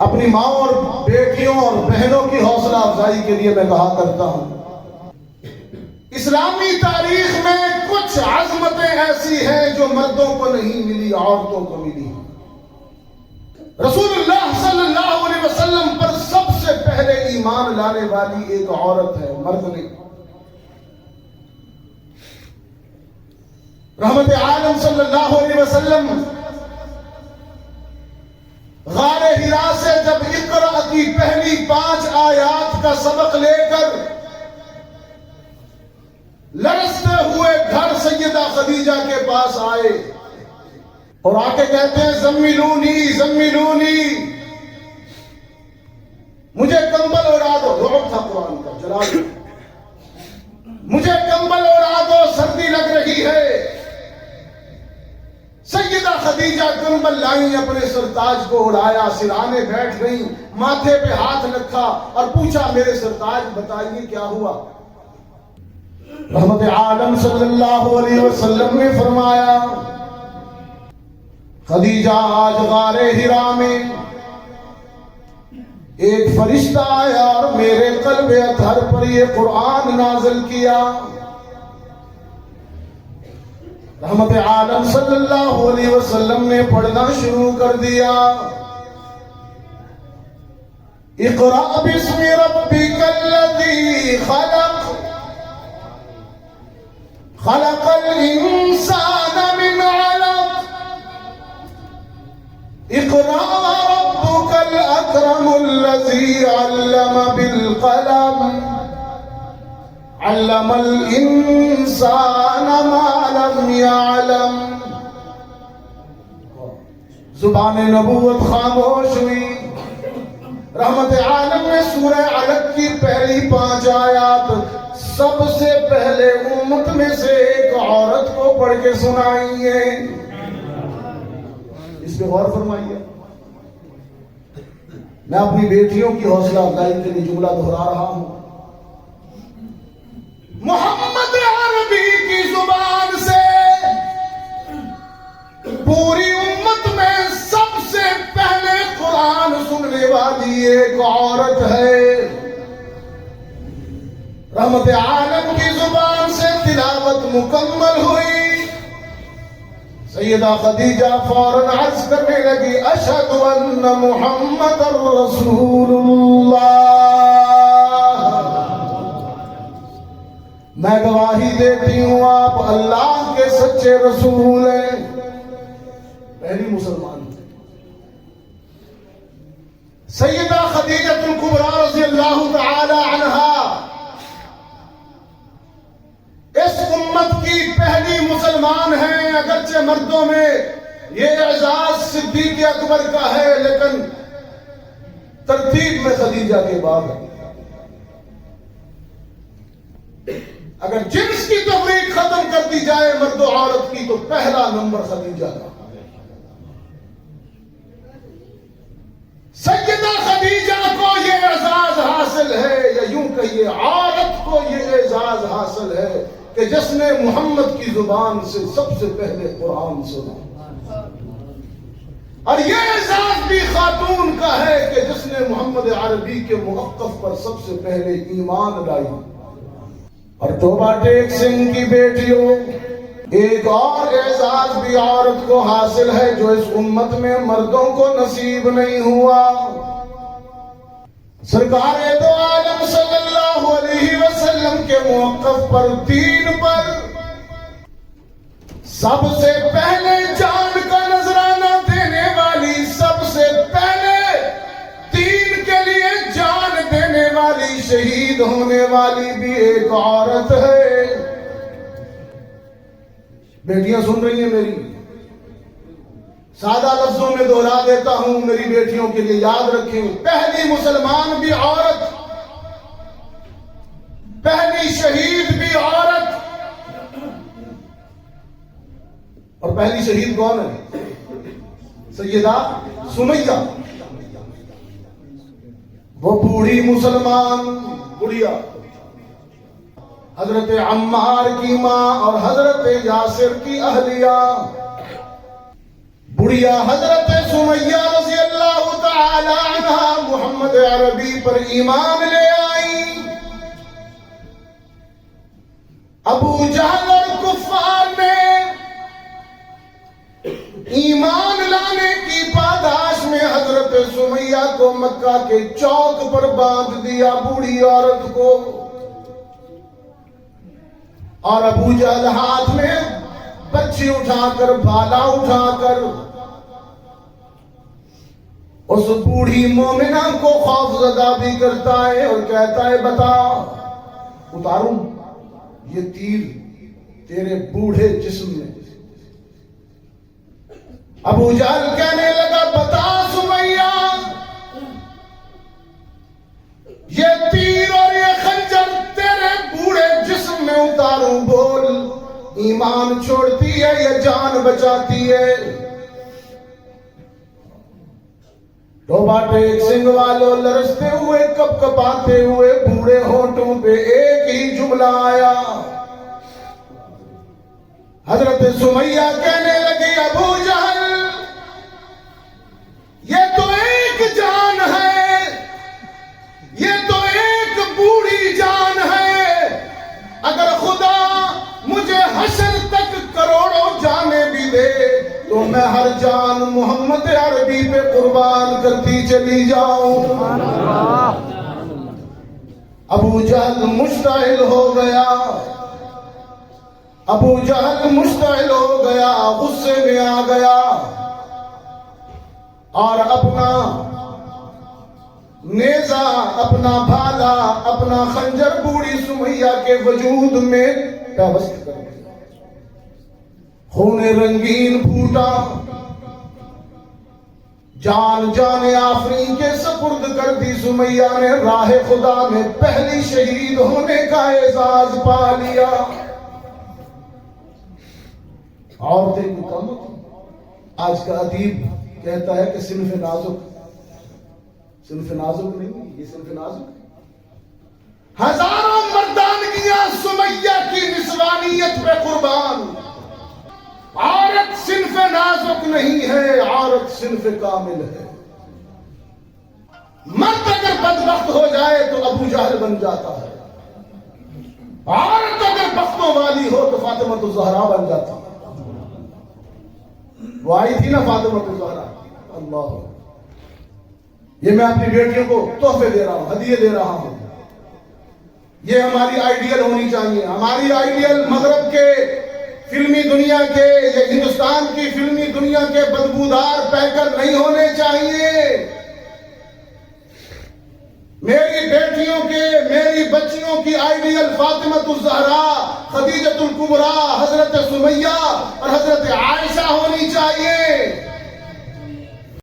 اپنی ماں اور بیٹیوں اور بہنوں کی حوصلہ افزائی کے لیے میں کہا کرتا ہوں، اسلامی تاریخ میں کچھ عظمتیں ایسی ہیں جو مردوں کو نہیں ملی، عورتوں کو ملی۔ رسول اللہ صلی اللہ علیہ وسلم پر سب سے پہلے ایمان لانے والی ایک عورت ہے، مرد نہیں۔ رحمت عالم صلی اللہ علیہ وسلم غار حرا سے جب اقرا کی پہلی 5 آیات کا سبق لے کر لرزتے ہوئے گھر سیدہ خدیجہ کے پاس آئے اور آ کے کہتے ہیں زملونی زملونی، مجھے کمبل اڑا دو، رعب تھا قرآن کا، چلا دو، مجھے کمبل اڑا دو، سردی لگ رہی ہے۔ سیدہ خدیجہ کمبل لائیں، اپنے سرتاج کو اڑایا، سرانے بیٹھ گئیں، ماتھے پہ ہاتھ رکھا اور پوچھا میرے سرتاج بتائیے کیا ہوا؟ رحمت عالم صلی اللہ علیہ وسلم نے فرمایا خدیجہ آج غار حرا میں ایک فرشتہ آیا اور میرے قلب اطہر پر یہ قرآن نازل کیا۔ رحمت عالم صلی اللہ علیہ وسلم نے پڑھنا شروع کر دیا، اقرأ باسم ربک الذی خلق، خلق الانسان من علق، اقرأ ربک الاکرم الذی علم بالقلم، علم الانسان ما لم يعلم۔ زبان نبوت خاموش ہوئی۔ رحمت عالم نے سورہ علق کی پہلی 5 آیات سب سے پہلے امت میں سے ایک عورت کو پڑھ کے سنائی ہے۔ اس پہ غور فرمائیے۔ میں اپنی بیٹیوں کی حوصلہ افزائی کے لیے جملہ دہرا رہا ہوں، محمد عربی کی زبان سے پوری امت میں سب سے پہلے قرآن سننے والی ایک عورت ہے۔ رحمت عالم کی زبان سے تلاوت مکمل ہوئی، سیدہ خدیجہ فوراً عرض کرنے لگی اشہد ان محمد رسول اللہ، میں گواہی دیتی ہوں آپ اللہ کے سچے رسول ہیں۔ پہلی مسلمان سیدہ خدیجہ الکبریٰ رضی اللہ تعالی عنہا اس امت کی پہلی مسلمان ہیں۔ اگرچہ مردوں میں یہ اعزاز صدیق اکبر کا ہے، لیکن ترتیب میں خدیجہ کے بعد ہے۔ اگر جنس کی تفریق ختم کر دی جائے مرد و عورت کی تو پہلا نمبر خدیجہ کا۔ سیدہ خدیجہ کو یہ اعزاز حاصل ہے، یا یوں کہیے عورت کو یہ اعزاز حاصل ہے کہ جس نے محمد کی زبان سے سب سے پہلے قرآن سنا، اور یہ اعزاز بھی خاتون کا ہے کہ جس نے محمد عربی کے موقف پر سب سے پہلے ایمان لائی۔ اور توبہ ٹیک سنگھ کی بیٹیوں، ایک اور اعزاز بھی عورت کو حاصل ہے جو اس امت میں مردوں کو نصیب نہیں ہوا۔ سرکار دو عالم صلی اللہ علیہ وسلم کے موقف پر، دین پر سب سے پہلے جان کا نذرانہ دینے والی، سب سے پہلے دین کے لیے جان دینے والی، شہید ہونے والی بھی ایک عورت ہے۔ بیٹیاں سن رہی ہیں میری؟ سادہ لفظوں میں دوہرا دیتا ہوں میری بیٹیوں کے لیے، یاد رکھیں، پہلی مسلمان بھی عورت، پہلی شہید بھی عورت، اور پہلی شہید کون ہے؟ سیدہ سمیہ، وہ بوڑھی مسلمان بڑھیا، حضرت عمار کی ماں اور حضرت یاسر کی اہلیہ، بڑھیا حضرت سمیہ رضی اللہ تعالی عنہا عربی پر ایمان لے آئی۔ ابو جہل اور کفار نے ایمان لانے کی پاداش میں حضرت سمیہ کو مکہ کے چوک پر باندھ دیا، بوڑھی عورت کو، اور ابو جہل ہاتھ میں بچی اٹھا کر، بھالا اٹھا کر اس بوڑھی مومنہ کو خوف زدہ بھی کرتا ہے اور کہتا ہے بتا، اتاروں یہ تیر تیرے بوڑھے جسم میں؟ ابو جہل کہنے لگا بتا سمیہ، یہ تیر اور یہ خنجر تیرے بوڑھے جسم میں اتاروں، بول ایمان چھوڑتی ہے یا جان بچاتی ہے؟ ٹوبا ٹیک سنگھ والوں لرزتے ہوئے، کپ کپاتے ہوئے بوڑھے ہونٹوں پہ ایک ہی جملہ آیا۔ حضرت سمیہ کہنے لگی ابو جہل، یہ تو ایک جان ہے، یہ تو ایک بوڑھی جان ہے، اگر خدا مجھے حشر تک کروڑوں جانیں بھی دے تو میں ہر جان محمد عربی پہ قربان کرتی چلی جاؤں۔ ابو جہل مشتعل ہو گیا، ابو جہل مشتعل ہو گیا، غصے میں آ گیا اور اپنا نیزہ، اپنا بھالا، اپنا خنجر بوڑھی سمیہ کے وجود میں پیوست کر دیا۔ خون رنگین پھوٹا، جان آفرین کے سپرد کر دی۔ سمیہ نے راہ خدا میں پہلی شہید ہونے کا اعزاز پا لیا۔ عورتیں کو کم ہوتی، آج کا ادیب کہتا ہے کہ صنف نازک نہیں، یہ صنف نازک۔ ہزاروں مردانگیاں سمیہ کی نسوانیت پہ قربان۔ عورت صنف نازک نہیں ہے، عورت صنف کامل ہے۔ مرد اگر بدبخت ہو جائے تو ابو جہل بن جاتا ہے، عورت اگر بختوں والی ہو تو فاطمہ الزہرا بن جاتا ہے۔ وہ آئی تھی نا فاطمہ الزہرا، اللہ، یہ میں اپنی بیٹیوں کو تحفے دے رہا ہوں، ہدیے دے رہا ہوں۔ یہ ہماری آئیڈیل ہونی چاہیے۔ ہماری آئیڈیل مغرب کے فلمی دنیا کے یا ہندوستان کی فلمی دنیا کے بدبودار پیکر نہیں ہونے چاہیے۔ میری بیٹیوں کے، میری بچیوں کی آئیڈیل فاطمہ الزہرا، خدیجہ الکبریٰ، حضرت سمیہ اور حضرت